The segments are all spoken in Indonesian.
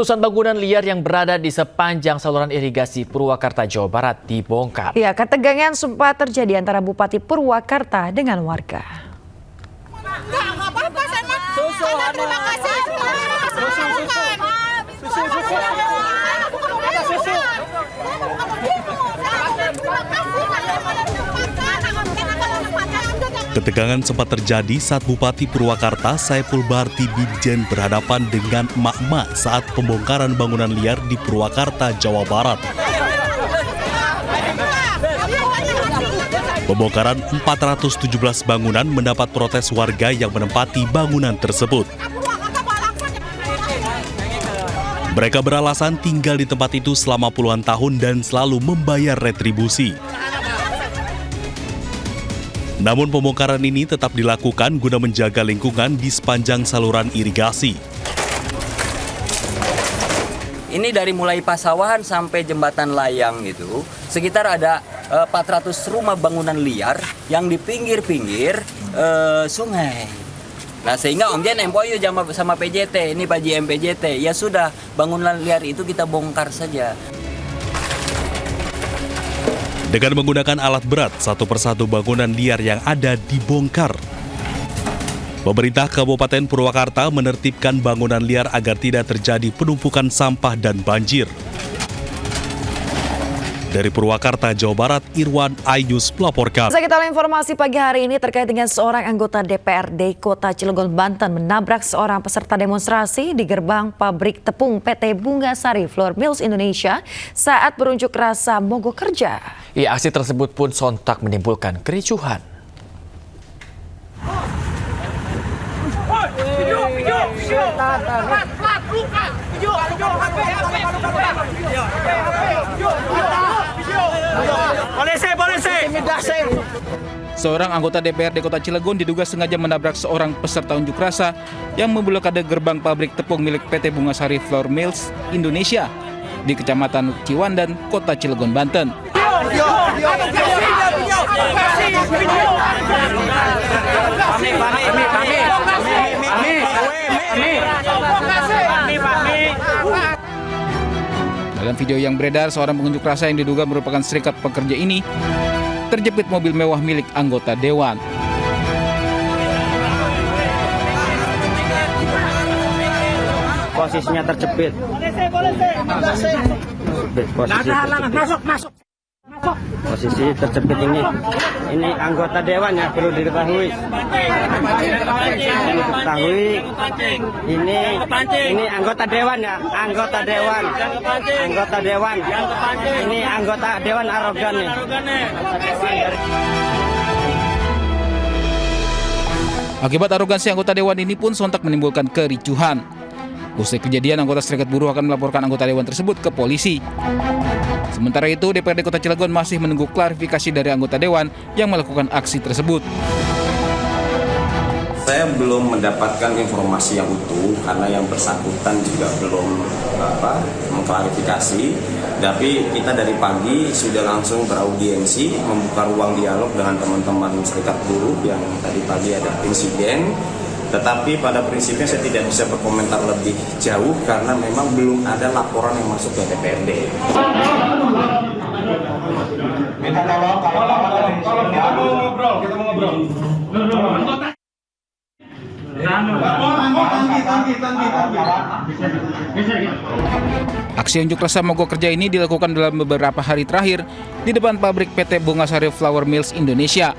Ratusan bangunan liar yang berada di sepanjang saluran irigasi Purwakarta, Jawa Barat dibongkar. Ya, ketegangan sempat terjadi antara Bupati Purwakarta dengan warga. Ketegangan sempat terjadi saat Bupati Purwakarta Saiful Barti Bidjen berhadapan dengan emak-emak saat pembongkaran bangunan liar di Purwakarta, Jawa Barat. Pembongkaran 417 bangunan mendapat protes warga yang menempati bangunan tersebut. Mereka beralasan tinggal di tempat itu selama puluhan tahun dan selalu membayar retribusi. Namun pembongkaran ini tetap dilakukan guna menjaga lingkungan di sepanjang saluran irigasi. Ini dari mulai pasawahan sampai jembatan layang itu, sekitar ada 400 rumah bangunan liar yang di pinggir-pinggir sungai. Nah sehingga Om Jen MOU sama PJT, ini Pak JM PJT, ya sudah bangunan liar itu kita bongkar saja. Dengan menggunakan alat berat, satu persatu bangunan liar yang ada dibongkar. Pemerintah Kabupaten Purwakarta menertibkan bangunan liar agar tidak terjadi penumpukan sampah dan banjir. Dari Purwakarta, Jawa Barat, Irwan Ainus melaporkan. Kita lihat informasi pagi hari ini terkait dengan seorang anggota DPRD Kota Cilegon, Banten menabrak seorang peserta demonstrasi di gerbang pabrik tepung PT Bunga Sari Flour Mills Indonesia saat berunjuk rasa mogok kerja. Ya, aksi tersebut pun sontak menimbulkan kericuhan. Seorang anggota DPRD Kota Cilegon diduga sengaja menabrak seorang peserta unjuk rasa yang memblokade gerbang pabrik tepung milik PT Bunga Sari Flour Mills Indonesia di Kecamatan Ciwandan, Kota Cilegon, Banten. Dalam video yang beredar, seorang pengunjuk rasa yang diduga merupakan serikat pekerja ini terjepit mobil mewah milik anggota dewan. Posisinya terjepit. Posisi terjepit ini anggota dewan ya, perlu diketahui. Ini anggota dewan ya, anggota dewan. Ini anggota dewan arogan nih. Akibat arogansi anggota dewan ini pun sontak menimbulkan kericuhan. Usai kejadian, anggota serikat buruh akan melaporkan anggota dewan tersebut ke polisi. Sementara itu, DPRD Kota Cilegon masih menunggu klarifikasi dari anggota dewan yang melakukan aksi tersebut. Saya belum mendapatkan informasi yang utuh karena yang bersangkutan juga belum mengklarifikasi. Tapi kita dari pagi sudah langsung beraudiensi, membuka ruang dialog dengan teman-teman serikat buruh yang tadi pagi ada insiden. Tetapi pada prinsipnya saya tidak bisa berkomentar lebih jauh karena memang belum ada laporan yang masuk ke DPRD. Minta tolong kalau kita mau ngobrol. Aksi unjuk rasa mogok kerja ini dilakukan dalam beberapa hari terakhir di depan pabrik PT Bunga Sari Flour Mills Indonesia.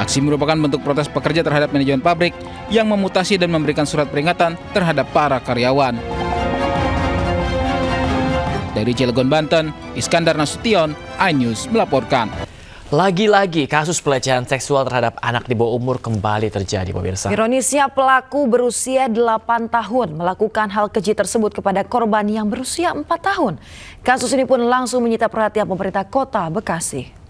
Aksi merupakan bentuk protes pekerja terhadap manajemen pabrik yang memutasi dan memberikan surat peringatan terhadap para karyawan. Dari Cilegon, Banten, Iskandar Nasution, iNews melaporkan. Lagi-lagi kasus pelecehan seksual terhadap anak di bawah umur kembali terjadi, pemirsa. Ironisnya pelaku berusia 8 tahun melakukan hal keji tersebut kepada korban yang berusia 4 tahun. Kasus ini pun langsung menyita perhatian pemerintah Kota Bekasi.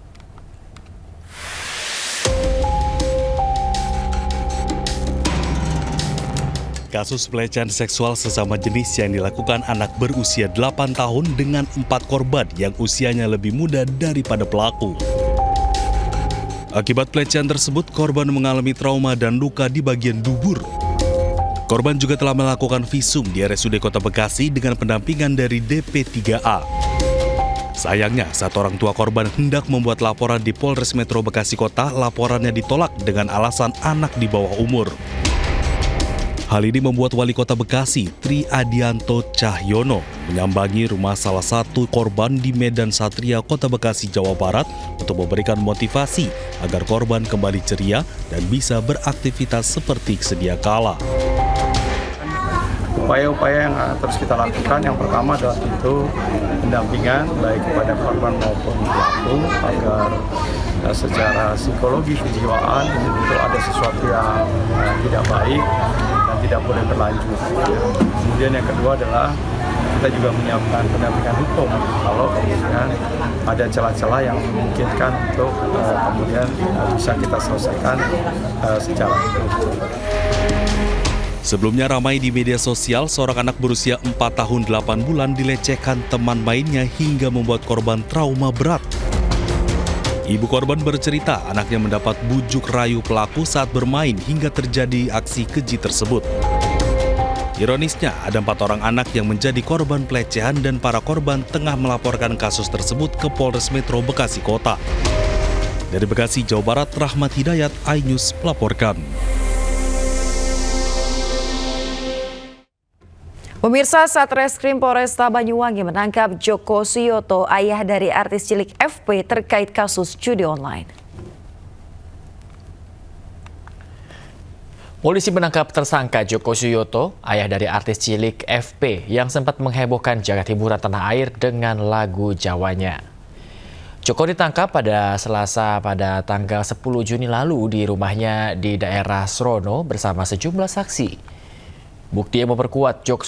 Kasus pelecehan seksual sesama jenis yang dilakukan anak berusia 8 tahun dengan 4 korban yang usianya lebih muda daripada pelaku. Akibat pelecehan tersebut, korban mengalami trauma dan luka di bagian dubur. Korban juga telah melakukan visum di RSUD Kota Bekasi dengan pendampingan dari DP3A. Sayangnya, saat orang tua korban hendak membuat laporan di Polres Metro Bekasi Kota, laporannya ditolak dengan alasan anak di bawah umur. Hal ini membuat Wali Kota Bekasi, Tri Adianto Cahyono, menyambangi rumah salah satu korban di Medan Satria, Kota Bekasi, Jawa Barat untuk memberikan motivasi agar korban kembali ceria dan bisa beraktivitas seperti sedia kala. Upaya-upaya yang terus kita lakukan, yang pertama adalah tentu pendampingan baik kepada korban maupun pelaku agar secara psikologi kejiwaan itu ada sesuatu yang tidak baik dan tidak boleh berlanjut. Kemudian yang kedua adalah kita juga menyiapkan pendampingan hukum kalau kemudian ada celah-celah yang memungkinkan untuk kemudian bisa kita selesaikan secara hukum. Sebelumnya ramai di media sosial, seorang anak berusia 4 tahun 8 bulan dilecehkan teman mainnya hingga membuat korban trauma berat. Ibu korban bercerita anaknya mendapat bujuk rayu pelaku saat bermain hingga terjadi aksi keji tersebut. Ironisnya, ada 4 orang anak yang menjadi korban pelecehan dan para korban tengah melaporkan kasus tersebut ke Polres Metro Bekasi Kota. Dari Bekasi, Jawa Barat, Rahmat Hidayat, iNews melaporkan. Pemirsa, Satreskrim Polresta Banyuwangi menangkap Joko Suyoto, ayah dari artis cilik FP terkait kasus judi online. Polisi menangkap tersangka Joko Suyoto, ayah dari artis cilik FP yang sempat menghebohkan jagat hiburan tanah air dengan lagu Jawanya. Joko ditangkap pada Selasa pada tanggal 10 Juni lalu di rumahnya di daerah Srono bersama sejumlah saksi. Bukti yang memperkuat Joko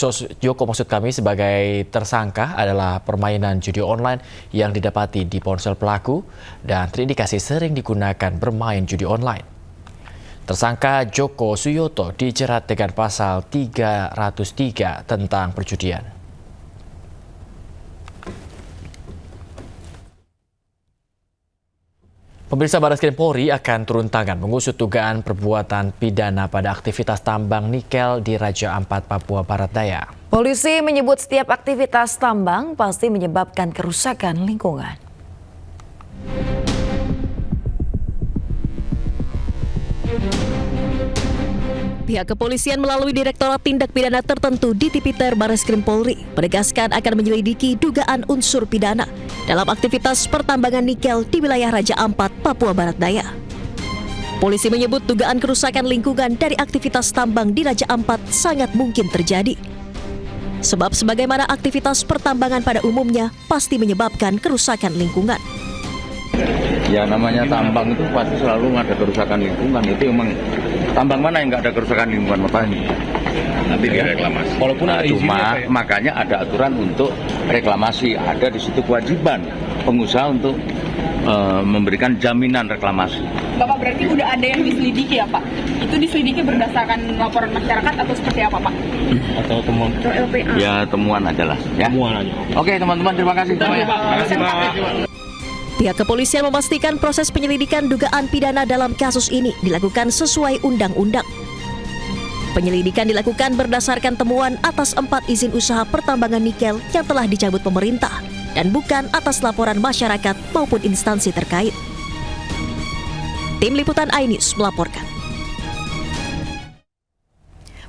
sebagai tersangka adalah permainan judi online yang didapati di ponsel pelaku dan terindikasi sering digunakan bermain judi online. Tersangka Joko Suyoto dijerat dengan pasal 303 tentang perjudian. Pemirsa, Barreskrim Polri akan turun tangan mengusut dugaan perbuatan pidana pada aktivitas tambang nikel di Raja Ampat, Papua Barat Daya. Polisi menyebut setiap aktivitas tambang pasti menyebabkan kerusakan lingkungan. Pihak kepolisian melalui Direktorat Tindak Pidana Tertentu di Tipiter Barreskrim Polri menegaskan akan menyelidiki dugaan unsur pidana dalam aktivitas pertambangan nikel di wilayah Raja Ampat, Papua Barat Daya. Polisi menyebut dugaan kerusakan lingkungan dari aktivitas tambang di Raja Ampat sangat mungkin terjadi. Sebab sebagaimana aktivitas pertambangan pada umumnya pasti menyebabkan kerusakan lingkungan. Ya namanya tambang itu pasti selalu ada kerusakan lingkungan. Itu emang tambang mana yang nggak ada kerusakan lingkungan, makanya nanti direklamasi. Walaupun ada cuma makanya ada aturan untuk reklamasi, ada di situ kewajiban pengusaha untuk memberikan jaminan reklamasi. Bapak, berarti udah ada yang diselidiki ya Pak? Itu diselidiki berdasarkan laporan masyarakat atau seperti apa Pak? Atau temuan? Atau LPA? Ya temuan adalah. Ya. Temuan aja. Oke teman-teman, terima kasih. Terima kasih Pak. Pihak kepolisian memastikan proses penyelidikan dugaan pidana dalam kasus ini dilakukan sesuai undang-undang. Penyelidikan dilakukan berdasarkan temuan atas 4 izin usaha pertambangan nikel yang telah dicabut pemerintah dan bukan atas laporan masyarakat maupun instansi terkait. Tim Liputan iNews melaporkan.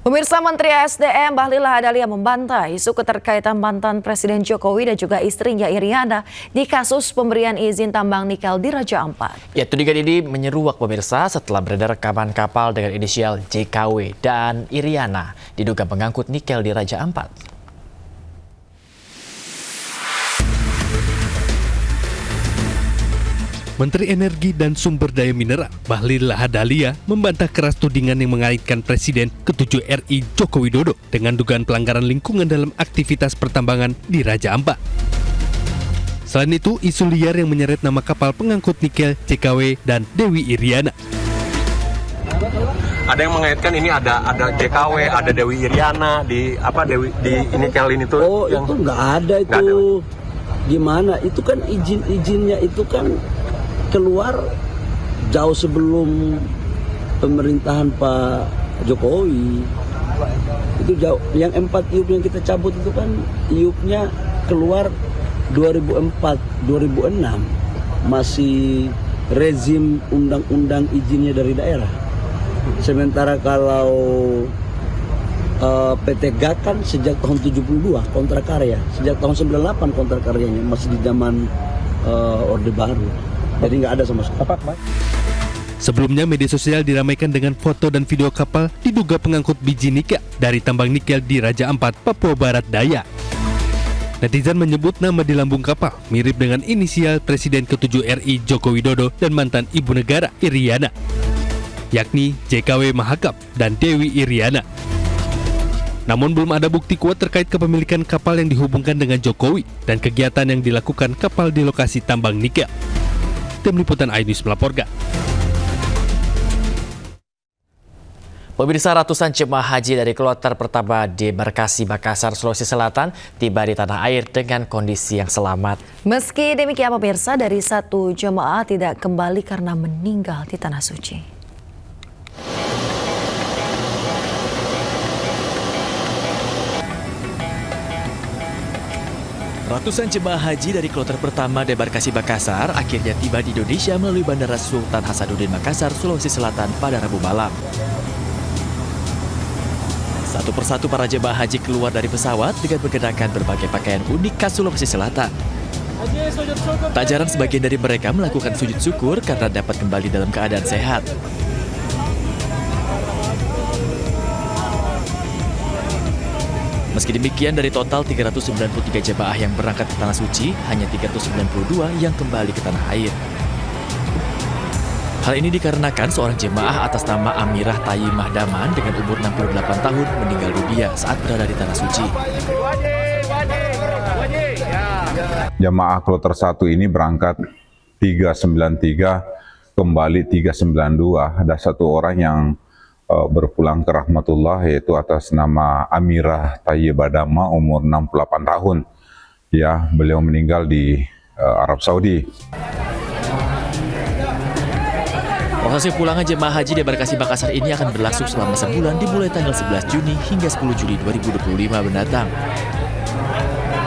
Pemirsa, Menteri SDM Bahlil Lahadalia membantah isu keterkaitan mantan Presiden Jokowi dan juga istrinya Iriana di kasus pemberian izin tambang nikel di Raja Ampat. Ya, tudingan ini menyeruak pemirsa setelah beredar rekaman kapal dengan inisial JKW dan Iriana diduga mengangkut nikel di Raja Ampat. Menteri Energi dan Sumber Daya Mineral Bahlil Lahadalia membantah keras tudingan yang mengaitkan Presiden ke-7 RI Joko Widodo dengan dugaan pelanggaran lingkungan dalam aktivitas pertambangan di Raja Ampat. Selain itu, isu liar yang menyeret nama kapal pengangkut nikel JKW dan Dewi Iriana. Ada yang mengaitkan ini ada JKW, ada Dewi Iriana di nikel ini tuh. Oh, yang itu nggak ada itu. Nggak ada. Gimana? Itu kan izin-izinnya itu kan keluar jauh sebelum pemerintahan Pak Jokowi. Itu jauh. Yang 4 IUP yang kita cabut itu kan IUP-nya keluar 2004, 2006. Masih rezim undang-undang izinnya dari daerah. Sementara kalau PT GAK kan sejak tahun 72 kontrak karya, sejak tahun 98 kontrak karyanya, masih di zaman Orde Baru. Jadi nggak ada sama sekali. Sebelumnya media sosial diramaikan dengan foto dan video kapal diduga pengangkut biji nikel dari tambang nikel di Raja Ampat, Papua Barat Daya. Netizen menyebut nama di lambung kapal mirip dengan inisial Presiden ke-7 RI Joko Widodo dan mantan Ibu Negara Iriana, yakni JKW Mahakam dan Dewi Iriana. Namun belum ada bukti kuat terkait kepemilikan kapal yang dihubungkan dengan Jokowi dan kegiatan yang dilakukan kapal di lokasi tambang nikel. Tim Liputan iNews melaporkan. Pemirsa, ratusan jemaah haji dari kloter pertama di Bekasi, Makassar, Sulawesi Selatan tiba di tanah air dengan kondisi yang selamat. Meski demikian pemirsa, dari 1 jemaah tidak kembali karena meninggal di tanah suci. Ratusan jemaah haji dari kloter pertama debarkasi Makassar akhirnya tiba di Indonesia melalui Bandara Sultan Hasanuddin Makassar, Sulawesi Selatan pada Rabu malam. Satu persatu para jemaah haji keluar dari pesawat dengan mengenakan berbagai pakaian unik khas Sulawesi Selatan. Tak jarang sebagian dari mereka melakukan sujud syukur karena dapat kembali dalam keadaan sehat. Meski demikian, dari total 393 jemaah yang berangkat ke Tanah Suci, hanya 392 yang kembali ke tanah air. Hal ini dikarenakan seorang jemaah atas nama Amirah Tayyimah Daman dengan umur 68 tahun meninggal dunia saat berada di Tanah Suci. Jemaah kloter 1 ini berangkat 393, kembali 392. Ada satu orang yang berpulang ke rahmatullah, yaitu atas nama Amirah Tayyibah Dama, umur 68 tahun. Ya, beliau meninggal di Arab Saudi. Proses pulangan jemaah haji debarkasi Makassar ini akan berlangsung selama sebulan dimulai tanggal 11 Juni hingga 10 Juli 2025 mendatang.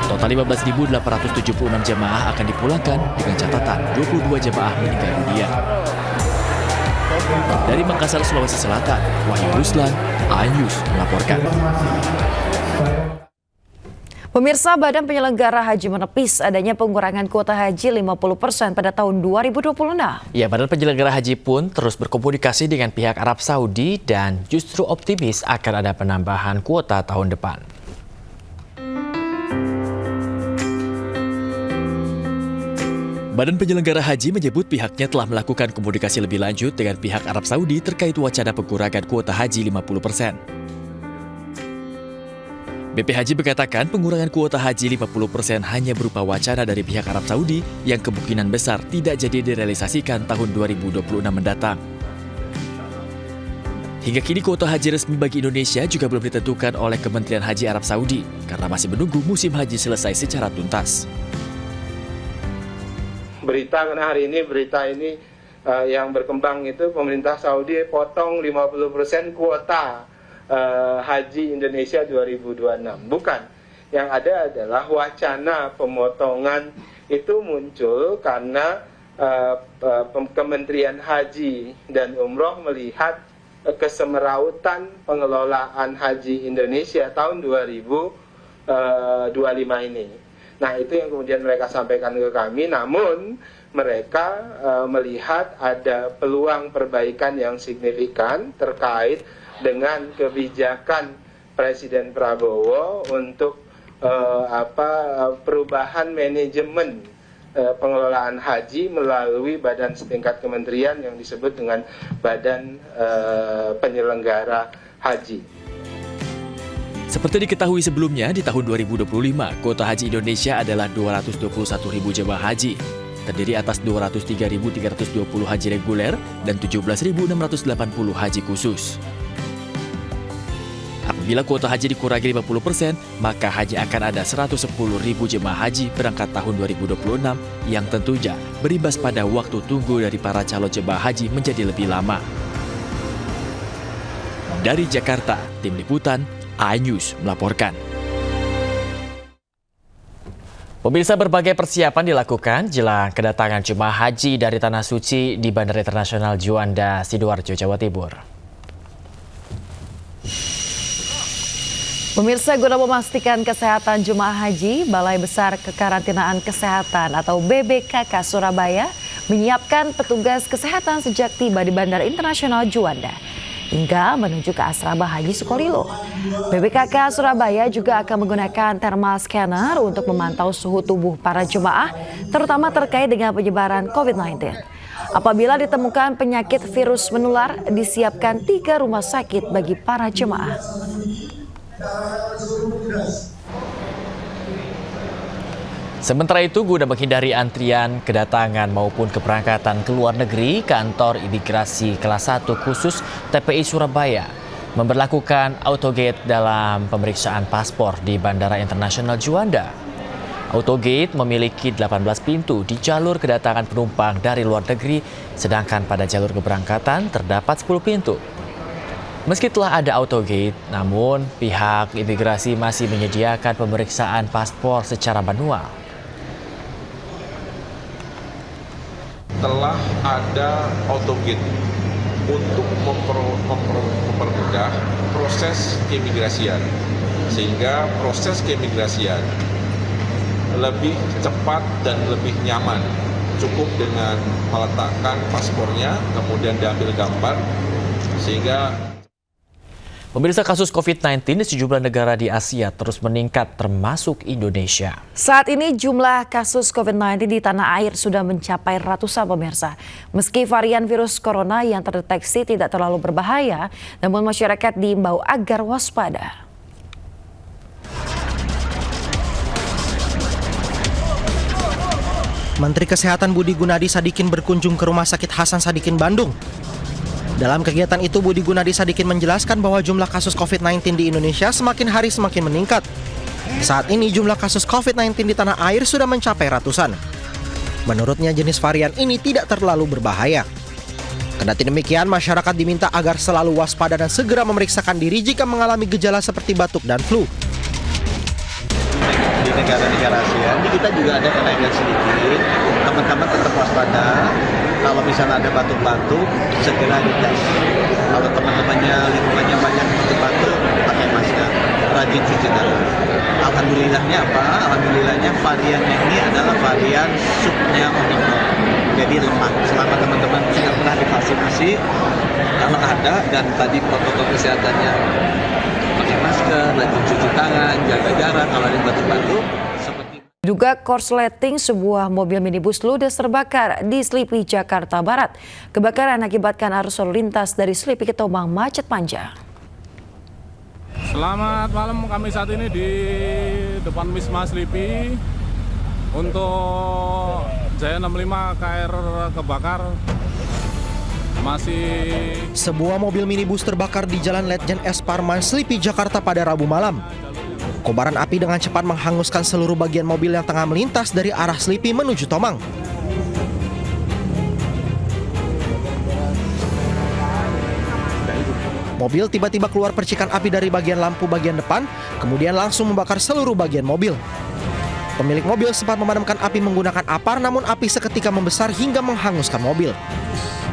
Total 15.876 jemaah akan dipulangkan dengan catatan 22 jemaah meninggal dunia. Dari Makassar, Sulawesi Selatan, Wahyu Ruslan, iNews melaporkan. Pemirsa, Badan Penyelenggara Haji menepis adanya pengurangan kuota haji 50% pada tahun 2026. Ya, Badan Penyelenggara Haji pun terus berkomunikasi dengan pihak Arab Saudi dan justru optimis akan ada penambahan kuota tahun depan. Badan Penyelenggara Haji menyebut pihaknya telah melakukan komunikasi lebih lanjut dengan pihak Arab Saudi terkait wacana pengurangan kuota haji 50%. BP Haji mengatakan pengurangan kuota haji 50% hanya berupa wacana dari pihak Arab Saudi yang kemungkinan besar tidak jadi direalisasikan tahun 2026 mendatang. Hingga kini kuota haji resmi bagi Indonesia juga belum ditentukan oleh Kementerian Haji Arab Saudi karena masih menunggu musim haji selesai secara tuntas. Berita karena hari ini yang berkembang itu pemerintah Saudi potong 50% kuota haji Indonesia 2026. Bukan, yang ada adalah wacana pemotongan itu muncul karena Kementerian Haji dan Umroh melihat kesemerautan pengelolaan haji Indonesia tahun 2025 ini. Nah, itu yang kemudian mereka sampaikan ke kami, namun mereka melihat ada peluang perbaikan yang signifikan terkait dengan kebijakan Presiden Prabowo untuk perubahan manajemen pengelolaan haji melalui badan setingkat kementerian yang disebut dengan Badan Penyelenggara Haji. Seperti diketahui sebelumnya, di tahun 2025, kuota haji Indonesia adalah 221.000 jemaah haji, terdiri atas 203.320 haji reguler dan 17.680 haji khusus. Apabila kuota haji dikurangi 50%, maka haji akan ada 110.000 jemaah haji berangkat tahun 2026 yang tentunya berimbas pada waktu tunggu dari para calon jemaah haji menjadi lebih lama. Dari Jakarta, Tim Liputan iNews melaporkan. Pemirsa, berbagai persiapan dilakukan jelang kedatangan jemaah haji dari Tanah Suci di Bandara Internasional Juanda, Sidoarjo, Jawa Timur. Pemirsa, guna memastikan kesehatan jemaah haji, Balai Besar Kekarantinaan Kesehatan atau BBKK Surabaya menyiapkan petugas kesehatan sejak tiba di Bandara Internasional Juanda hingga menuju ke asrama Haji Sukolilo. BBKK Surabaya juga akan menggunakan thermal scanner untuk memantau suhu tubuh para jemaah, terutama terkait dengan penyebaran COVID-19. Apabila ditemukan penyakit virus menular, disiapkan 3 rumah sakit bagi para jemaah. Sementara itu, guna menghindari antrian kedatangan maupun keberangkatan ke luar negeri, kantor imigrasi kelas 1 khusus TPI Surabaya memberlakukan autogate dalam pemeriksaan paspor di Bandara Internasional Juanda. Autogate memiliki 18 pintu di jalur kedatangan penumpang dari luar negeri, sedangkan pada jalur keberangkatan terdapat 10 pintu. Meski telah ada autogate, namun pihak imigrasi masih menyediakan pemeriksaan paspor secara manual. Telah ada autogate untuk mempermudah proses keimigrasian, sehingga proses keimigrasian lebih cepat dan lebih nyaman. Cukup dengan meletakkan paspornya, kemudian diambil gambar, sehingga Pemirsa, kasus COVID-19 di sejumlah negara di Asia terus meningkat, termasuk Indonesia. Saat ini jumlah kasus COVID-19 di tanah air sudah mencapai ratusan, pemirsa. Meski varian virus corona yang terdeteksi tidak terlalu berbahaya, namun masyarakat diimbau agar waspada. Menteri Kesehatan Budi Gunadi Sadikin berkunjung ke Rumah Sakit Hasan Sadikin, Bandung. Dalam kegiatan itu, Budi Gunadi Sadikin menjelaskan bahwa jumlah kasus COVID-19 di Indonesia semakin hari semakin meningkat. Saat ini jumlah kasus COVID-19 di tanah air sudah mencapai ratusan. Menurutnya jenis varian ini tidak terlalu berbahaya. Kendati demikian, masyarakat diminta agar selalu waspada dan segera memeriksakan diri jika mengalami gejala seperti batuk dan flu. Di negara-negara ASEAN ini kita juga ada kenaikan sedikit. Teman-teman tetap waspada. Kalau misalnya ada batuk-batuk, segera dites. Kalau teman-temannya lingkungannya banyak batuk-batuk, pakai masker, rajin cuci tangan. Alhamdulillahnya apa? Alhamdulillahnya variannya ini adalah varian subnya Omicron. Jadi lemah. Selama teman-teman sudah pernah divaksinasi, kalau ada dan tadi protokol kesehatannya pakai masker, rajin cuci tangan, jaga jarak, kalau ada batuk-batuk. Diduga korsleting sebuah mobil minibus ludes terbakar di Slipi, Jakarta Barat. Kebakaran akibatkan arus lalu lintas dari Slipi ke Tomang macet panjang. Selamat malam, kami saat ini di depan Wisma Slipi untuk Jaya 65 KR kebakar. Sebuah mobil minibus terbakar di Jalan Letjen S. Parman, Slipi, Jakarta pada Rabu malam. Kobaran api dengan cepat menghanguskan seluruh bagian mobil yang tengah melintas dari arah Slipi menuju Tomang. Mobil tiba-tiba keluar percikan api dari bagian lampu bagian depan, kemudian langsung membakar seluruh bagian mobil. Pemilik mobil sempat memadamkan api menggunakan apar, namun api seketika membesar hingga menghanguskan mobil.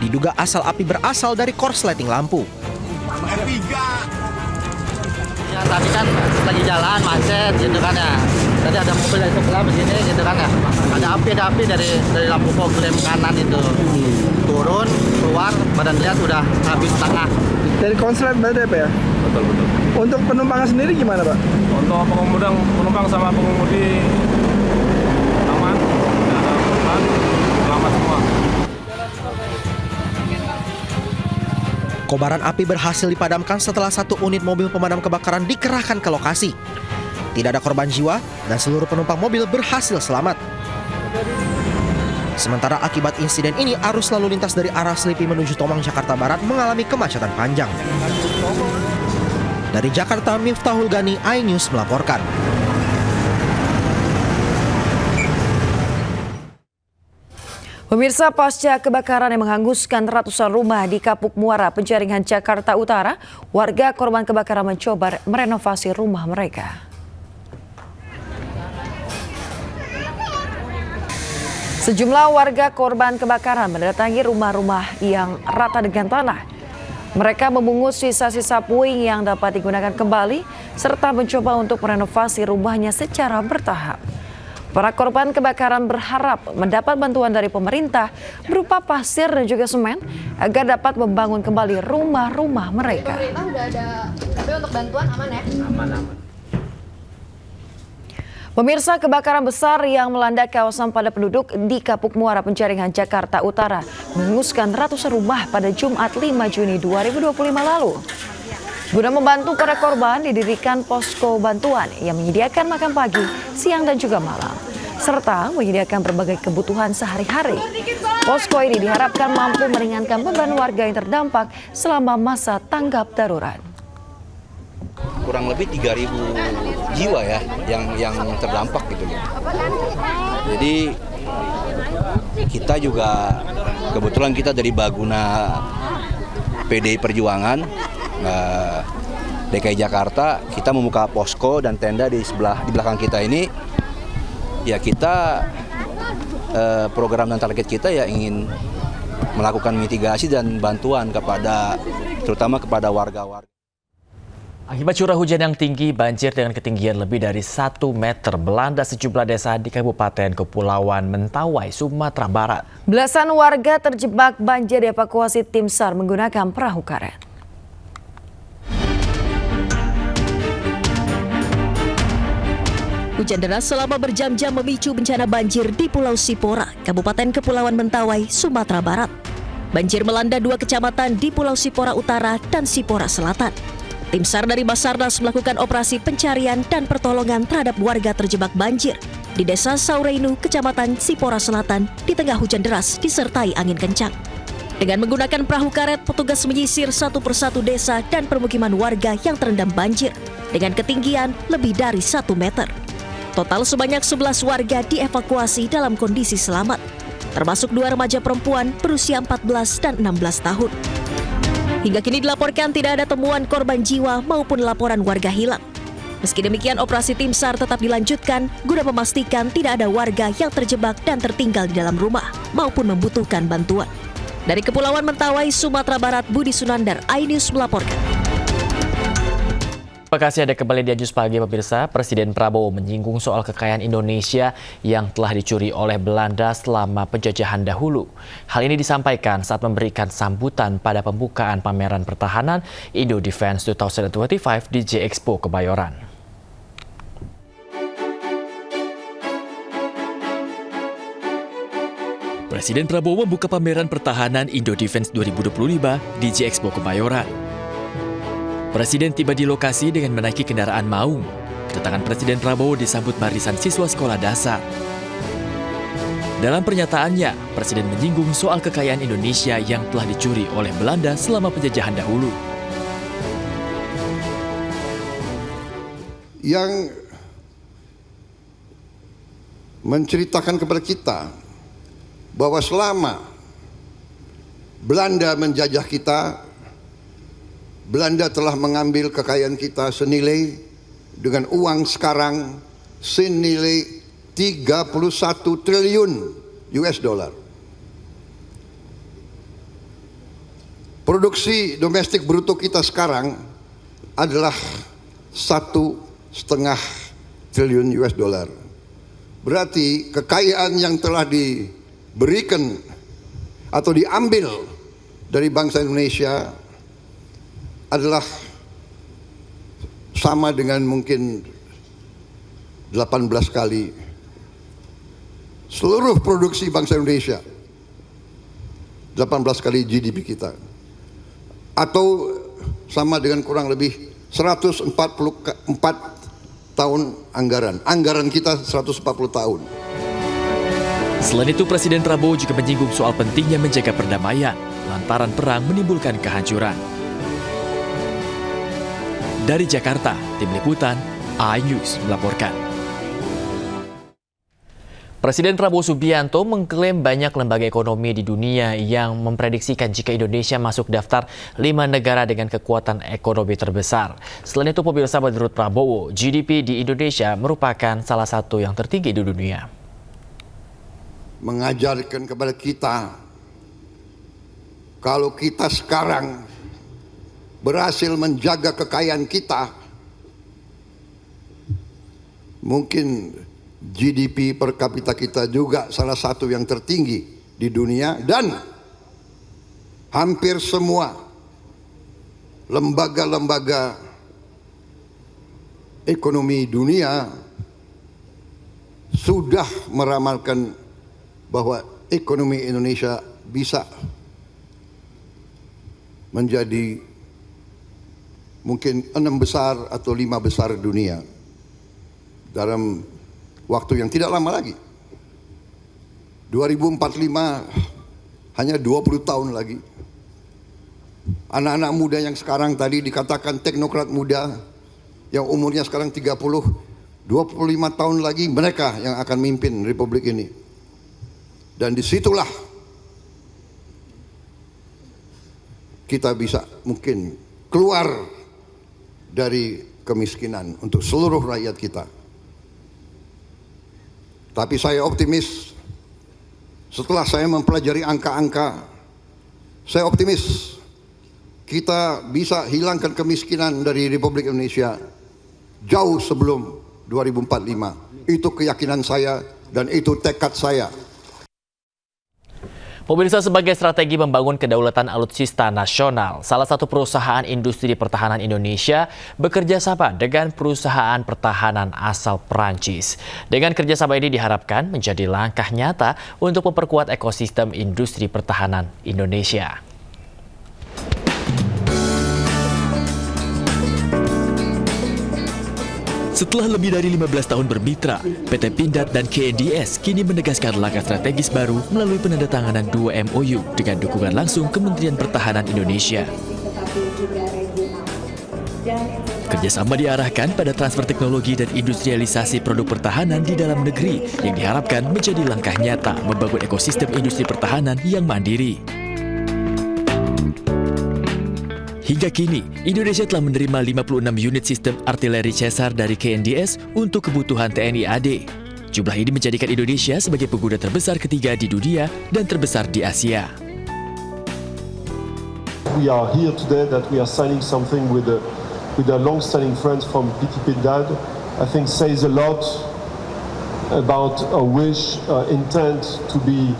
Diduga asal api berasal dari korsleting lampu. Ya, tadi kan lagi jalan macet gitu kan ya. Tadi ada mobil dari sebelah begini gitu kan ya. Ada api dari lampu fog lamp kanan itu. Turun, keluar, badan lihat udah habis setengah. Dari konslet berarti apa ya? Betul. Untuk penumpangnya sendiri gimana, Pak? Untuk penumpang sama pengemudi aman, selamat semua. Kobaran api berhasil dipadamkan setelah satu unit mobil pemadam kebakaran dikerahkan ke lokasi. Tidak ada korban jiwa dan seluruh penumpang mobil berhasil selamat. Sementara akibat insiden ini, arus lalu lintas dari arah Slipi menuju Tomang, Jakarta Barat mengalami kemacetan panjang. Dari Jakarta, Miftahul Gani, iNews melaporkan. Pemirsa, pasca kebakaran yang menghanguskan ratusan rumah di Kapuk Muara, Penjaringan, Jakarta Utara, warga korban kebakaran mencoba merenovasi rumah mereka. Sejumlah warga korban kebakaran mendatangi rumah-rumah yang rata dengan tanah. Mereka memungut sisa-sisa puing yang dapat digunakan kembali, serta mencoba untuk merenovasi rumahnya secara bertahap. Para korban kebakaran berharap mendapat bantuan dari pemerintah berupa pasir dan juga semen agar dapat membangun kembali rumah-rumah mereka. Pemerintah udah ada, tapi untuk bantuan aman ya? Aman. Pemirsa, kebakaran besar yang melanda kawasan padat penduduk di Kapuk Muara, Penjaringan, Jakarta Utara menghanguskan ratusan rumah pada Jumat 5 Juni 2025 lalu. Guna membantu para korban, didirikan posko bantuan yang menyediakan makan pagi, siang, dan juga malam, serta menyediakan berbagai kebutuhan sehari-hari. Posko ini diharapkan mampu meringankan beban warga yang terdampak selama masa tanggap darurat. Kurang lebih 3.000 jiwa ya yang terdampak gitu loh. Jadi kita juga kebetulan kita dari Baguna PDI Perjuangan DKI Jakarta, kita membuka posko dan tenda di belakang kita ini. Ya kita program dan target kita ya ingin melakukan mitigasi dan bantuan terutama kepada warga-warga. Akibat curah hujan yang tinggi, banjir dengan ketinggian lebih dari 1 meter melanda sejumlah desa di Kabupaten Kepulauan Mentawai, Sumatera Barat. Belasan warga terjebak banjir dievakuasi tim SAR menggunakan perahu karet. Hujan deras selama berjam-jam memicu bencana banjir di Pulau Sipora, Kabupaten Kepulauan Mentawai, Sumatera Barat. Banjir melanda 2 kecamatan di Pulau Sipora Utara dan Sipora Selatan. Tim SAR dari Basarnas melakukan operasi pencarian dan pertolongan terhadap warga terjebak banjir di Desa Saureinu, Kecamatan Sipora Selatan di tengah hujan deras disertai angin kencang. Dengan menggunakan perahu karet, petugas menyisir satu persatu desa dan permukiman warga yang terendam banjir dengan ketinggian lebih dari 1 meter. Total sebanyak 11 warga dievakuasi dalam kondisi selamat, termasuk 2 remaja perempuan berusia 14 dan 16 tahun. Hingga kini dilaporkan tidak ada temuan korban jiwa maupun laporan warga hilang. Meski demikian, operasi tim SAR tetap dilanjutkan guna memastikan tidak ada warga yang terjebak dan tertinggal di dalam rumah maupun membutuhkan bantuan. Dari Kepulauan Mentawai, Sumatera Barat, Budi Sunandar, iNews melaporkan. Terima kasih, ada kembali di News Pagi pemirsa. Presiden Prabowo menyinggung soal kekayaan Indonesia yang telah dicuri oleh Belanda selama penjajahan dahulu. Hal ini disampaikan saat memberikan sambutan pada pembukaan pameran pertahanan Indo Defense 2025 di J-Expo Kebayoran. Presiden Prabowo membuka pameran pertahanan Indo Defense 2025 di J-Expo Kebayoran. Presiden tiba di lokasi dengan menaiki kendaraan maung. Kedatangan Presiden Prabowo disambut barisan siswa sekolah dasar. Dalam pernyataannya, Presiden menyinggung soal kekayaan Indonesia yang telah dicuri oleh Belanda selama penjajahan dahulu. Yang menceritakan kepada kita bahwa selama Belanda menjajah kita, Belanda telah mengambil kekayaan kita senilai dengan uang sekarang senilai 31 triliun US dollar. Produksi domestik bruto kita sekarang adalah 1,5 triliun US dollar. Berarti kekayaan yang telah diberikan atau diambil dari bangsa Indonesia adalah sama dengan mungkin 18 kali seluruh produksi bangsa Indonesia, 18 kali GDP kita, atau sama dengan kurang lebih 144 tahun anggaran kita 140 tahun. Selain itu, Presiden Prabowo juga menyinggung soal pentingnya menjaga perdamaian lantaran perang menimbulkan kehancuran. Dari Jakarta, Tim Liputan iNews melaporkan. Presiden Prabowo Subianto mengklaim banyak lembaga ekonomi di dunia yang memprediksikan jika Indonesia masuk daftar 5 negara dengan kekuatan ekonomi terbesar. Selain itu, pemirsa, menurut Prabowo, GDP di Indonesia merupakan salah satu yang tertinggi di dunia. Mengajarkan kepada kita, kalau kita sekarang berhasil menjaga kekayaan kita, mungkin GDP per kapita kita juga salah satu yang tertinggi di dunia, dan hampir semua lembaga-lembaga ekonomi dunia sudah meramalkan bahwa ekonomi Indonesia bisa menjadi mungkin 6 besar atau 5 besar dunia dalam waktu yang tidak lama lagi. 2045 hanya 20 tahun lagi. Anak-anak muda yang sekarang tadi dikatakan teknokrat muda yang umurnya sekarang 30, 25 tahun lagi mereka yang akan mimpin Republik ini. Dan disitulah kita bisa mungkin keluar dari kemiskinan untuk seluruh rakyat kita. Tapi saya optimis, setelah saya mempelajari angka-angka, saya optimis kita bisa hilangkan kemiskinan dari Republik Indonesia jauh sebelum 2045. Itu keyakinan saya dan itu tekad saya. Pemirsa, sebagai strategi membangun kedaulatan alutsista nasional, salah satu perusahaan industri pertahanan Indonesia bekerja sama dengan perusahaan pertahanan asal Perancis. Dengan kerjasama ini diharapkan menjadi langkah nyata untuk memperkuat ekosistem industri pertahanan Indonesia. Setelah lebih dari 15 tahun bermitra, PT Pindad dan KNDS kini menegaskan langkah strategis baru melalui penandatanganan 2 MOU dengan dukungan langsung Kementerian Pertahanan Indonesia. Kerjasama diarahkan pada transfer teknologi dan industrialisasi produk pertahanan di dalam negeri yang diharapkan menjadi langkah nyata membangun ekosistem industri pertahanan yang mandiri. Hingga kini, Indonesia telah menerima 56 unit sistem artileri Caesar dari KNDS untuk kebutuhan TNI AD. Jumlah ini menjadikan Indonesia sebagai pengguna terbesar ketiga di dunia dan terbesar di Asia. We are here today that we are signing something with a long-standing friends from PT Pindad. I think says a lot about our wish, intent to be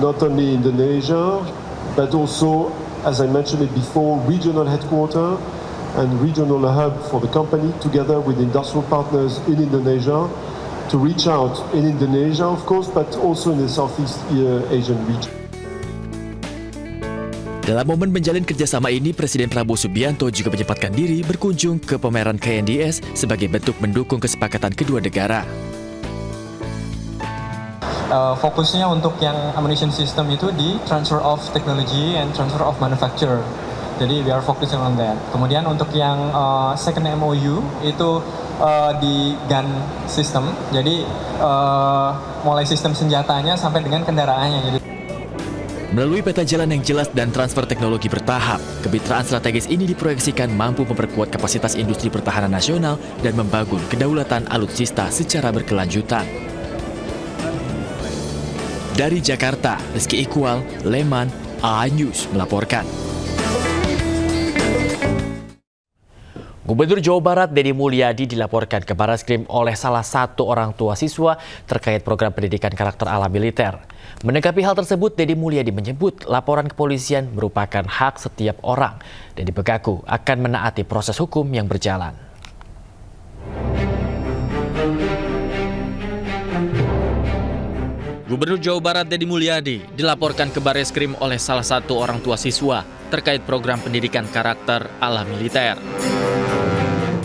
not only Indonesia, but also, as I mentioned it before, regional headquarter and regional hub for the company together with industrial partners in Indonesia to reach out in Indonesia, of course, but also in the Southeast Asian region. Dalam momen menjalin kerjasama ini, Presiden Prabowo Subianto juga menyempatkan diri berkunjung ke pameran KNDS sebagai bentuk mendukung kesepakatan kedua negara. Fokusnya untuk yang ammunition system itu di transfer of technology and transfer of manufacture. Jadi we are focusing on that. Kemudian untuk yang second MOU itu di gun system. Jadi mulai sistem senjatanya sampai dengan kendaraannya. Jadi melalui peta jalan yang jelas dan transfer teknologi bertahap, kemitraan strategis ini diproyeksikan mampu memperkuat kapasitas industri pertahanan nasional dan membangun kedaulatan alutsista secara berkelanjutan. Dari Jakarta, Rizky Iqbal, Leman, AA News melaporkan. Gubernur Jawa Barat Deddy Mulyadi dilaporkan ke Barreskrim oleh salah satu orang tua siswa terkait program pendidikan karakter ala militer. Menanggapi hal tersebut, Deddy Mulyadi menyebut laporan kepolisian merupakan hak setiap orang dan mengaku akan menaati proses hukum yang berjalan. Gubernur Jawa Barat Deddy Mulyadi dilaporkan ke Barreskrim oleh salah satu orang tua siswa terkait program pendidikan karakter ala militer.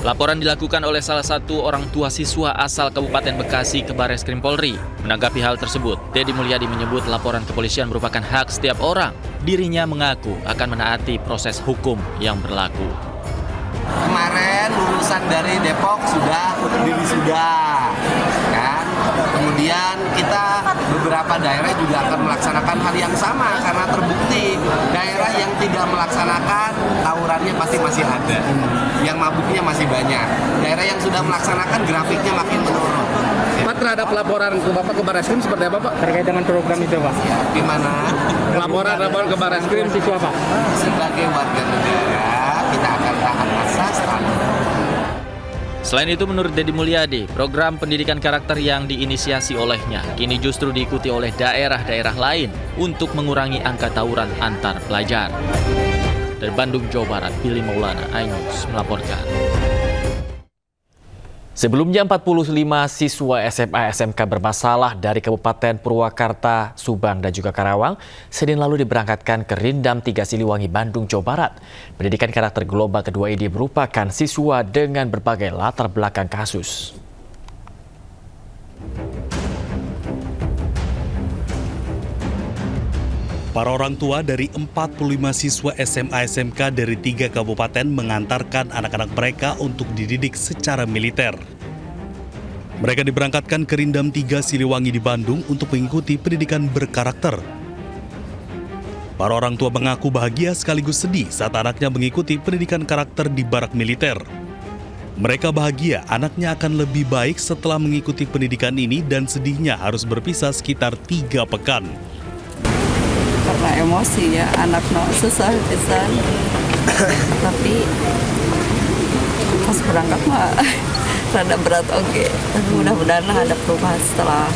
Laporan dilakukan oleh salah satu orang tua siswa asal Kabupaten Bekasi ke Barreskrim Polri. Menanggapi hal tersebut, Deddy Mulyadi menyebut laporan kepolisian merupakan hak setiap orang. Dirinya mengaku akan menaati proses hukum yang berlaku. Kemarin lulusan dari Depok sudah diwisuda, kan? Kemudian Kemudian kita beberapa daerah juga akan melaksanakan hal yang sama karena terbukti daerah yang tidak melaksanakan tawurannya pasti masih ada, yang mabuknya masih banyak. Daerah yang sudah melaksanakan grafiknya makin menurun. Pak, terhadap laporan ke Bapak ke Barreskrim seperti apa Pak? Terkait dengan program itu Pak? Di mana? Laporan ke Barreskrim siswa Pak? Sebagai warga negara kita akan tahan asas. Selain itu, menurut Deddy Mulyadi, program pendidikan karakter yang diinisiasi olehnya kini justru diikuti oleh daerah-daerah lain untuk mengurangi angka tawuran antar pelajar. Dari Bandung, Jawa Barat, Billy Maulana, iNews melaporkan. Sebelumnya 45 siswa SMA SMK bermasalah dari Kabupaten Purwakarta, Subang, dan juga Karawang Senin lalu diberangkatkan ke Rindam 3 Siliwangi, Bandung, Jawa Barat. Pendidikan karakter gelombang kedua ini merupakan siswa dengan berbagai latar belakang kasus. Para orang tua dari 45 siswa SMA SMK dari 3 kabupaten mengantarkan anak-anak mereka untuk dididik secara militer. Mereka diberangkatkan ke Rindam 3 Siliwangi di Bandung untuk mengikuti pendidikan berkarakter. Para orang tua mengaku bahagia sekaligus sedih saat anaknya mengikuti pendidikan karakter di barak militer. Mereka bahagia anaknya akan lebih baik setelah mengikuti pendidikan ini dan sedihnya harus berpisah sekitar 3 pekan. Karena emosi ya, anak susah pisan. Tapi pas berangkat mah rada berat oke. Tapi mudah-mudahan ada perubahan setelah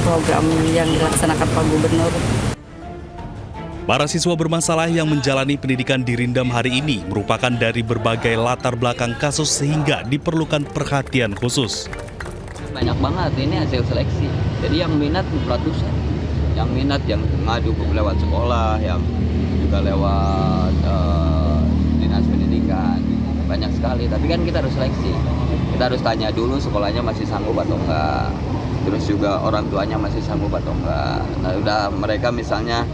program yang dilaksanakan Pak Gubernur. Para siswa bermasalah yang menjalani pendidikan di Rindam hari ini merupakan dari berbagai latar belakang kasus sehingga diperlukan perhatian khusus. Banyak banget, ini hasil seleksi. Jadi yang minat ratusan. Yang minat yang ngadu lewat sekolah, yang juga lewat dinas pendidikan, banyak sekali. Tapi kan kita harus seleksi, kita harus tanya dulu sekolahnya masih sanggup atau enggak, terus juga orang tuanya masih sanggup atau enggak. Nah udah mereka misalnya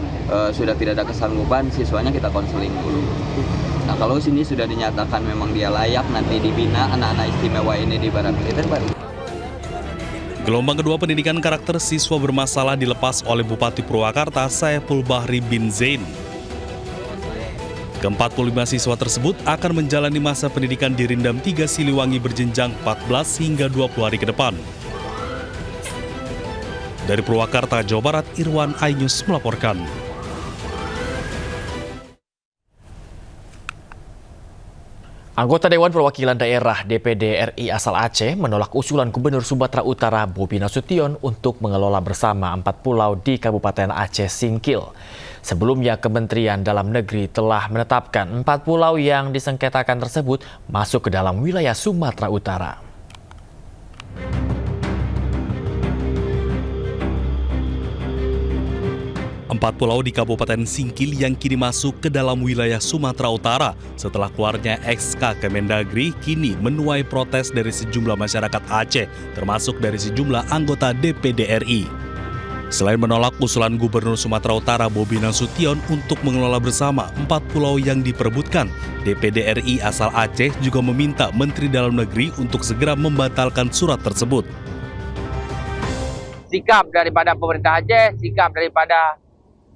sudah tidak ada kesanggupan, siswanya kita konseling dulu. Nah kalau sini sudah dinyatakan memang dia layak nanti dibina anak-anak istimewa ini di barak militer baru. Gelombang kedua pendidikan karakter siswa bermasalah dilepas oleh Bupati Purwakarta Saiful Bahri bin Zain. Ke-45 siswa tersebut akan menjalani masa pendidikan di Rindam 3 Siliwangi berjenjang 14 hingga 20 hari ke depan. Dari Purwakarta, Jawa Barat, Irwan, iNews melaporkan. Anggota Dewan Perwakilan Daerah DPD RI asal Aceh menolak usulan Gubernur Sumatera Utara Bobi Nasution untuk mengelola bersama 4 pulau di Kabupaten Aceh Singkil. Sebelumnya, Kementerian Dalam Negeri telah menetapkan 4 pulau yang disengketakan tersebut masuk ke dalam wilayah Sumatera Utara. Empat pulau di Kabupaten Singkil yang kini masuk ke dalam wilayah Sumatera Utara setelah keluarnya SK Kemendagri kini menuai protes dari sejumlah masyarakat Aceh, termasuk dari sejumlah anggota DPD RI. Selain menolak usulan Gubernur Sumatera Utara Bobi Nasution untuk mengelola bersama 4 pulau yang diperebutkan, DPD RI asal Aceh juga meminta Menteri Dalam Negeri untuk segera membatalkan surat tersebut. Sikap daripada pemerintah Aceh, sikap daripada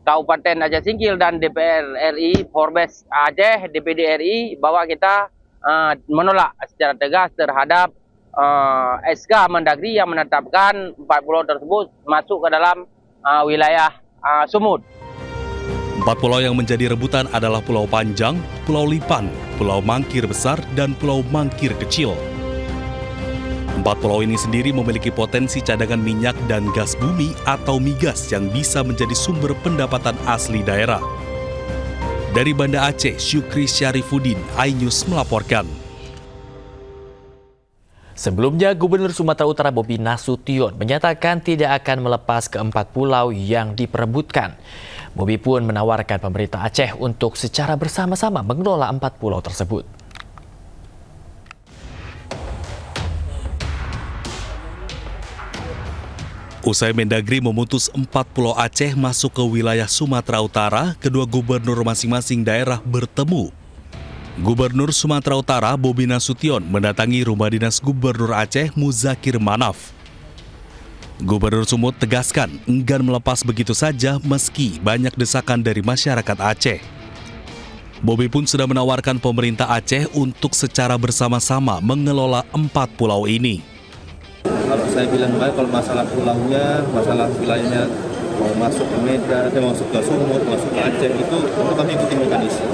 Kabupaten Aceh Singkil dan DPR RI, Forbes Aceh, DPD RI, bahwa kita menolak secara tegas terhadap SK Mendagri yang menetapkan 4 pulau tersebut masuk ke dalam wilayah Sumut. 4 pulau yang menjadi rebutan adalah Pulau Panjang, Pulau Lipan, Pulau Mangkir Besar, dan Pulau Mangkir Kecil. 4 pulau ini sendiri memiliki potensi cadangan minyak dan gas bumi atau migas yang bisa menjadi sumber pendapatan asli daerah. Dari Banda Aceh, Syukri Syarifuddin, iNews melaporkan. Sebelumnya, Gubernur Sumatera Utara Bobi Nasution menyatakan tidak akan melepas ke-4 pulau yang diperebutkan. Bobi pun menawarkan pemerintah Aceh untuk secara bersama-sama mengelola 4 pulau tersebut. Usai Mendagri memutus 4 pulau Aceh masuk ke wilayah Sumatera Utara, kedua gubernur masing-masing daerah bertemu. Gubernur Sumatera Utara Bobi Nasution mendatangi rumah dinas Gubernur Aceh Muzakir Manaf. Gubernur Sumut tegaskan enggan melepas begitu saja meski banyak desakan dari masyarakat Aceh. Bobi pun sudah menawarkan pemerintah Aceh untuk secara bersama-sama mengelola 4 pulau ini. Kalau saya bilang baik, kalau masalah pulaunya, masalah wilayahnya mau masuk ke Medan, masuk ke Sumut, masuk ke Aceh, itu kami ikuti mekanisme.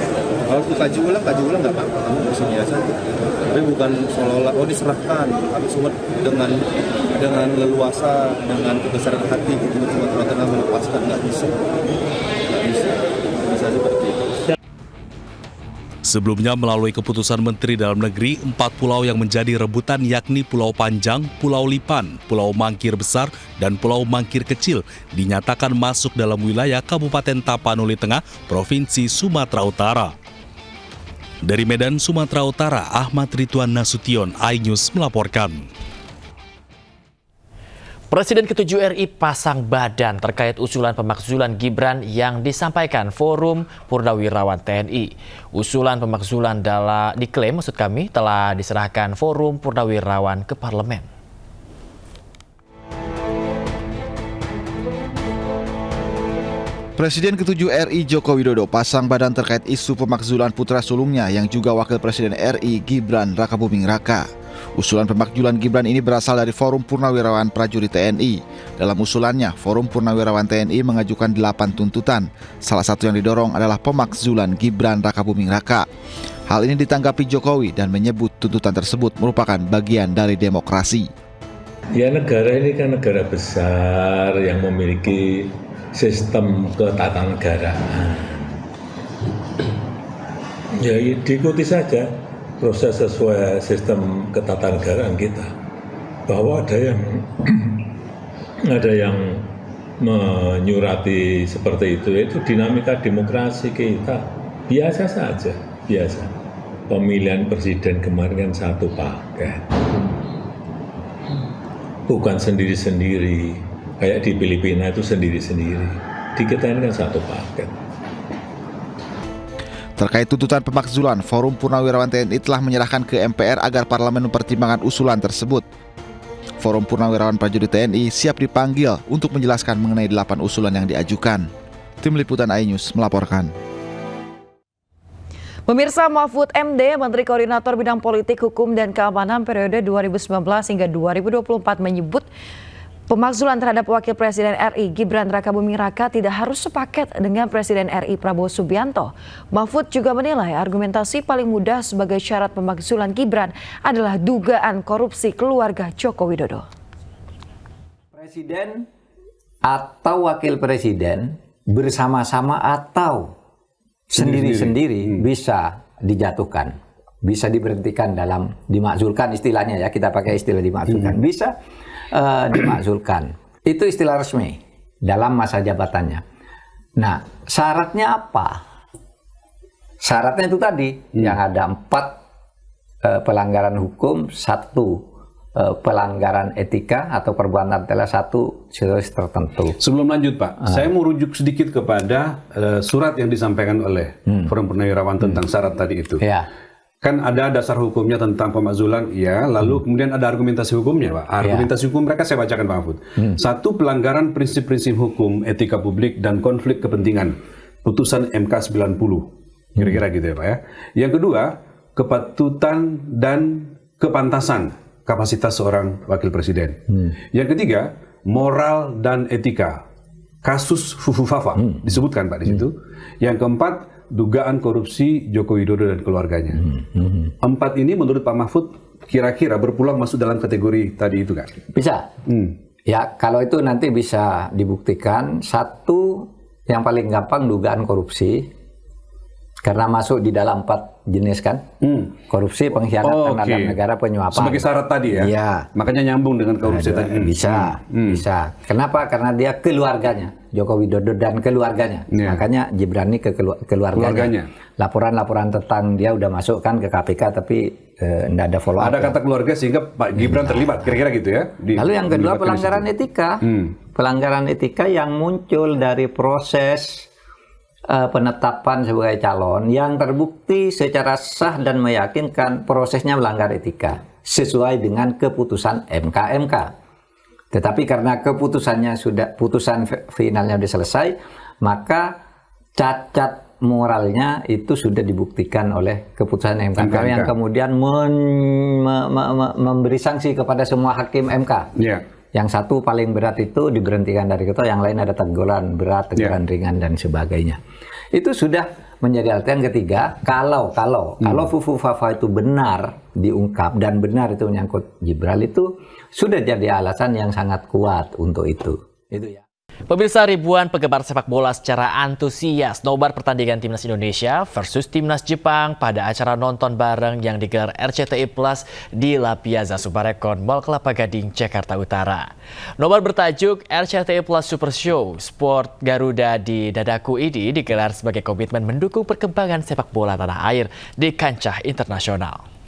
Kalau kaji ulang nggak apa-apa, kamu bersini aja. Tapi bukan seolah-olah diserahkan, kami Sumut dengan leluasa, dengan kebesaran hati, gitu, cuma tengah melepaskan, nggak bisa seperti itu. Sebelumnya melalui keputusan Menteri Dalam Negeri, 4 pulau yang menjadi rebutan yakni Pulau Panjang, Pulau Lipan, Pulau Mangkir Besar, dan Pulau Mangkir Kecil dinyatakan masuk dalam wilayah Kabupaten Tapanuli Tengah, Provinsi Sumatera Utara. Dari Medan, Sumatera Utara, Ahmad Ridwan Nasution, iNews melaporkan. Presiden ke-7 RI pasang badan terkait usulan pemakzulan Gibran yang disampaikan Forum Purnawirawan TNI. Usulan pemakzulan diklaim telah diserahkan Forum Purnawirawan ke Parlemen. Presiden ke-7 RI Joko Widodo pasang badan terkait isu pemakzulan putra sulungnya yang juga Wakil Presiden RI Gibran Rakabuming Raka. Usulan pemakzulan Gibran ini berasal dari Forum Purnawirawan Prajurit TNI. Dalam usulannya, Forum Purnawirawan TNI mengajukan 8 tuntutan. Salah satu yang didorong adalah pemakzulan Gibran Rakabuming Raka. Hal ini ditanggapi Jokowi dan menyebut tuntutan tersebut merupakan bagian dari demokrasi. Ya, negara ini kan negara besar yang memiliki sistem ketatanegaraan. Ya, diikuti saja proses sesuai sistem ketatanegaraan kita. Bahwa ada yang menyurati seperti itu dinamika demokrasi kita. Biasa saja, biasa. Pemilihan presiden kemarin kan satu paket. Bukan sendiri-sendiri. Kayak di Filipina itu sendiri-sendiri. Di kita ini kan satu paket. Terkait tuntutan pemakzulan, Forum Purnawirawan TNI telah menyerahkan ke MPR agar Parlemen mempertimbangkan usulan tersebut. Forum Purnawirawan Prajurit TNI siap dipanggil untuk menjelaskan mengenai 8 usulan yang diajukan. Tim Liputan iNews melaporkan. Pemirsa, Mahfud MD, Menteri Koordinator Bidang Politik, Hukum, dan Keamanan periode 2019 hingga 2024 menyebut pemakzulan terhadap Wakil Presiden RI Gibran Rakabuming Raka tidak harus sepaket dengan Presiden RI Prabowo Subianto. Mahfud juga menilai argumentasi paling mudah sebagai syarat pemakzulan Gibran adalah dugaan korupsi keluarga Joko Widodo. Presiden atau Wakil Presiden bersama-sama atau sendiri-sendiri bisa dijatuhkan, bisa diberhentikan dalam dimakzulkan istilahnya ya, kita pakai istilah dimakzulkan, bisa dimakzulkan. Itu istilah resmi dalam masa jabatannya. Nah, syaratnya apa? Syaratnya itu tadi, yang ada 4 pelanggaran hukum, 1 pelanggaran etika atau perbuatan telah 1 situasi tertentu. Sebelum lanjut Pak, saya mau rujuk sedikit kepada surat yang disampaikan oleh Forum Purnawirawan tentang syarat tadi itu. Ya. Kan ada dasar hukumnya tentang pemakzulan, ya, lalu kemudian ada argumentasi hukumnya Pak. Argumentasi hukum mereka saya bacakan Pak Mahfud. 1, pelanggaran prinsip-prinsip hukum, etika publik, dan konflik kepentingan. Putusan MK 90. Kira-kira gitu ya Pak ya. Yang kedua, kepatutan dan kepantasan kapasitas seorang wakil presiden. Yang ketiga, moral dan etika. Kasus Fufu Fafa disebutkan Pak di situ. Yang keempat, dugaan korupsi Joko Widodo dan keluarganya. 4 ini menurut Pak Mahfud kira-kira berpulang masuk dalam kategori tadi itu kan? Bisa. Ya, kalau itu nanti bisa dibuktikan. 1 yang paling gampang dugaan korupsi. Karena masuk di dalam 4 jenis kan, korupsi, pengkhianatan terhadap negara, penyuapan. Sebagai syarat tadi ya? Iya. Makanya nyambung dengan korupsi tadi. Bisa, bisa. Kenapa? Karena dia keluarganya, Joko Widodo dan keluarganya. Makanya Gibran ini ke keluarganya. Laporan-laporan tentang dia udah masuk kan ke KPK, tapi tidak ada follow up. Ada kata keluarga sehingga Pak Gibran terlibat, kira-kira gitu ya? Lalu yang kedua, pelanggaran etika. Pelanggaran etika yang muncul dari proses penetapan sebagai calon yang terbukti secara sah dan meyakinkan prosesnya melanggar etika sesuai dengan keputusan MK. Tetapi karena putusan finalnya sudah selesai, maka cacat moralnya itu sudah dibuktikan oleh keputusan MK. Yang kemudian memberi sanksi kepada semua hakim MK. Yang satu paling berat itu diberhentikan dari ketua, yang lain ada teguran berat, teguran ringan dan sebagainya. Itu sudah menjadi alasan. Yang ketiga, kalau Fufu Fafa itu benar diungkap dan benar itu menyangkut Gibran, itu sudah jadi alasan yang sangat kuat untuk itu. Itu ya. Pemirsa, ribuan penggemar sepak bola secara antusias nobar pertandingan Timnas Indonesia versus Timnas Jepang pada acara nonton bareng yang digelar RCTI Plus di La Piazza Sumarekon, Mall Kelapa Gading, Jakarta Utara. Nobar bertajuk RCTI Plus Super Show Sport Garuda di Dadaku ini digelar sebagai komitmen mendukung perkembangan sepak bola tanah air di kancah internasional.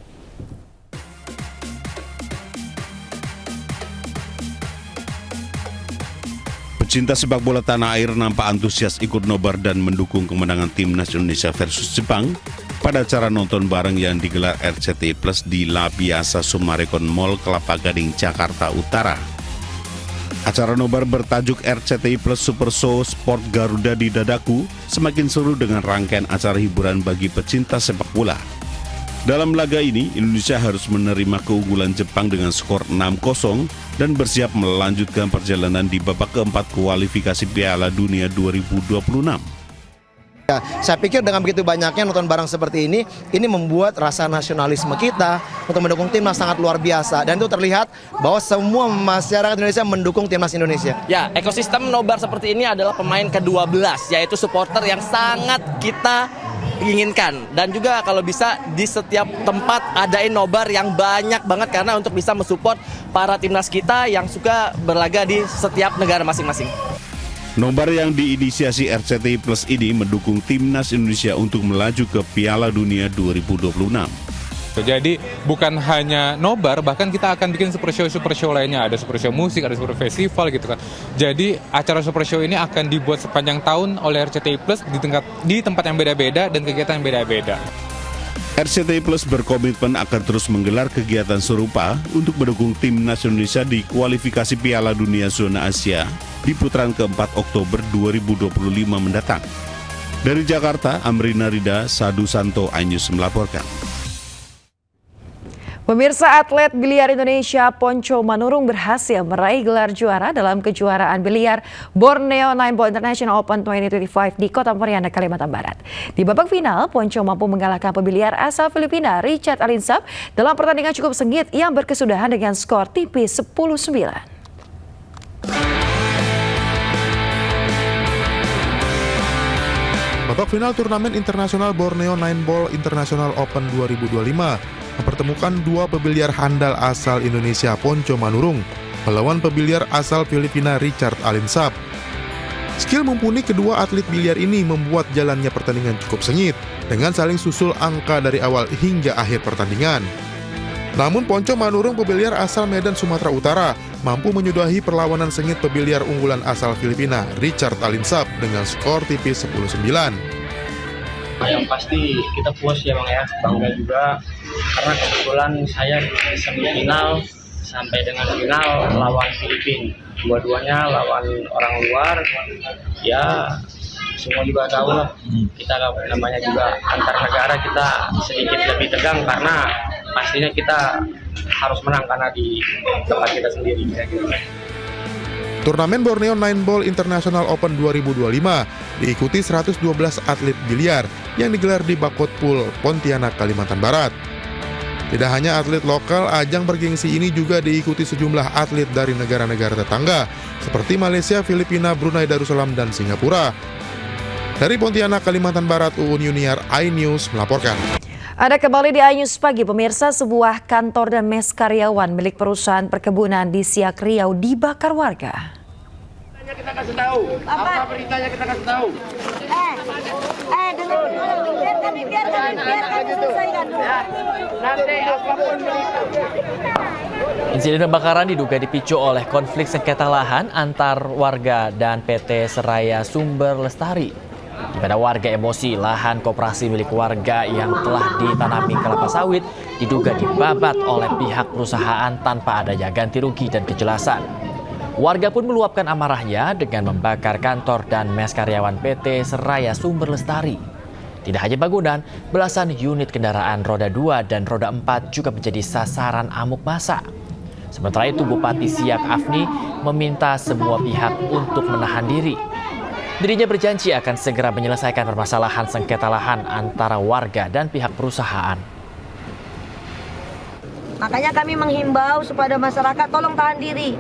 Pecinta sepak bola tanah air nampak antusias ikut nobar dan mendukung kemenangan Timnas Indonesia versus Jepang pada acara nonton bareng yang digelar RCTI Plus di La Piazza Sumarekon Mall Kelapa Gading, Jakarta Utara. Acara nobar bertajuk RCTI Plus Super Show Sport Garuda di Dadaku semakin seru dengan rangkaian acara hiburan bagi pecinta sepak bola. Dalam laga ini, Indonesia harus menerima keunggulan Jepang dengan skor 6-0 dan bersiap melanjutkan perjalanan di babak keempat kualifikasi Piala Dunia 2026. Ya, saya pikir dengan begitu banyaknya nonton bareng seperti ini membuat rasa nasionalisme kita untuk mendukung timnas sangat luar biasa. Dan itu terlihat bahwa semua masyarakat Indonesia mendukung timnas Indonesia. Ya, ekosistem nobar seperti ini adalah pemain ke-12, yaitu supporter yang sangat kita inginkan. Dan juga kalau bisa di setiap tempat adain nobar yang banyak banget karena untuk bisa mensupport para timnas kita yang suka berlaga di setiap negara masing-masing. Nobar yang diinisiasi RCTI Plus ini mendukung Timnas Indonesia untuk melaju ke Piala Dunia 2026. Jadi bukan hanya nobar, bahkan kita akan bikin super show lainnya. Ada super show musik, ada super festival gitu kan. Jadi acara super show ini akan dibuat sepanjang tahun oleh RCTI Plus di tempat yang beda-beda dan kegiatan yang beda-beda. RCTI Plus berkomitmen akan terus menggelar kegiatan serupa untuk mendukung Timnas Indonesia di kualifikasi Piala Dunia Zona Asia di putaran keempat Oktober 2025 mendatang. Dari Jakarta, Amrina Rida, Sadu Santo, iNews melaporkan. Pemirsa, atlet biliar Indonesia Ponco Manurung berhasil meraih gelar juara dalam kejuaraan biliar Borneo Nine Ball International Open 2025 di Kota Pontianak, Kalimantan Barat. Di babak final, Ponco mampu mengalahkan pebiliar asal Filipina Richard Alinsap dalam pertandingan cukup sengit yang berkesudahan dengan skor tipis 10-9. Babak final turnamen internasional Borneo Nine Ball International Open 2025 mempertemukan dua pebiliar handal asal Indonesia Ponco Manurung melawan pebiliar asal Filipina Richard Alinsap. Skill mumpuni kedua atlet biliar ini membuat jalannya pertandingan cukup sengit dengan saling susul angka dari awal hingga akhir pertandingan. Namun Ponco Manurung, pebiliar asal Medan, Sumatera Utara, mampu menyudahi perlawanan sengit pebiliar unggulan asal Filipina Richard Alinsap dengan skor tipis 10-9. Yang pasti kita puas ya Bang ya, bangga juga karena kebetulan saya di semifinal sampai dengan final lawan Filipina, dua-duanya lawan orang luar. Ya semua juga tahu lah, kita namanya juga antar negara kita sedikit lebih tegang karena pastinya kita harus menang karena di tempat kita sendiri. Turnamen Borneo Nine Ball International Open 2025 diikuti 112 atlet biliar yang digelar di Bakotpul, Pontianak, Kalimantan Barat. Tidak hanya atlet lokal, ajang bergengsi ini juga diikuti sejumlah atlet dari negara-negara tetangga seperti Malaysia, Filipina, Brunei Darussalam, dan Singapura. Dari Pontianak, Kalimantan Barat, Uun Yuniar, iNews melaporkan. Ada kembali di iNews Pagi, pemirsa. Sebuah kantor dan mes karyawan milik perusahaan perkebunan di Siak Riau dibakar warga. Kita kasih tahu. Apa beritanya kita kasih tahu? Dulu. Biar kami selesaikan dulu. Nanti apapun berita. Insiden pembakaran diduga dipicu oleh konflik sengketa lahan antar warga dan PT Seraya Sumber Lestari. Pada warga emosi, lahan koperasi milik warga yang telah ditanami kelapa sawit diduga dibabat oleh pihak perusahaan tanpa adanya ganti rugi dan kejelasan. Warga pun meluapkan amarahnya dengan membakar kantor dan mes karyawan PT Seraya Sumber Lestari. Tidak hanya bangunan, belasan unit kendaraan roda 2 dan roda 4 juga menjadi sasaran amuk massa. Sementara itu, Bupati Siak Afni meminta semua pihak untuk menahan diri. Dirinya berjanji akan segera menyelesaikan permasalahan sengketa lahan antara warga dan pihak perusahaan. Makanya kami menghimbau kepada masyarakat tolong tahan diri.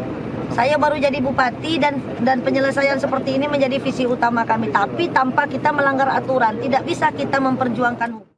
Saya baru jadi bupati dan penyelesaian seperti ini menjadi visi utama kami. Tapi tanpa kita melanggar aturan, tidak bisa kita memperjuangkan hukum.